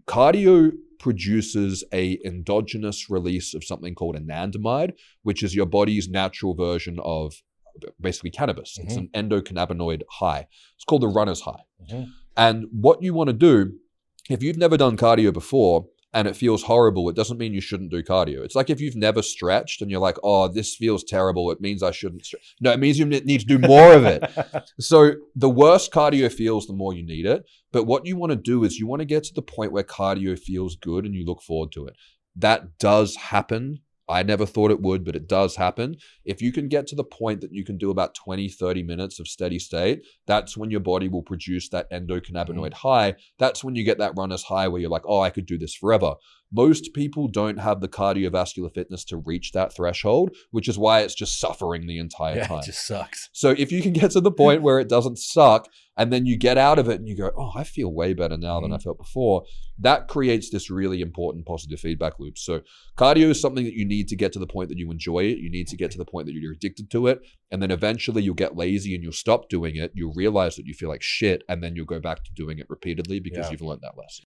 cardio produces a endogenous release of something called anandamide, which is your body's natural version of basically cannabis. It's an endocannabinoid high. It's called the runner's high. And what you want to do, if you've never done cardio before and it feels horrible, it doesn't mean you shouldn't do cardio. It's like if you've never stretched and you're like, oh, this feels terrible, it means I shouldn't stretch. No, it means you need to do more of it. So the worse cardio feels, the more you need it. But what you want to do is you want to get to the point where cardio feels good and you look forward to it. That does happen. I never thought it would, but it does happen. If you can get to the point that you can do about 20, 30 minutes of steady state, that's when your body will produce that endocannabinoid high. That's when you get that runner's high where you're like, oh, I could do this forever. Most people don't have the cardiovascular fitness to reach that threshold, which is why it's just suffering the entire time. It just sucks. So if you can get to the point where it doesn't suck and then you get out of it and you go, oh, I feel way better now than I felt before, that creates this really important positive feedback loop. So cardio is something that you need to get to the point that you enjoy it. You need to get to the point that you're addicted to it. And then eventually you'll get lazy and you'll stop doing it. You'll realize that you feel like shit. And then you'll go back to doing it repeatedly because you've learned that lesson.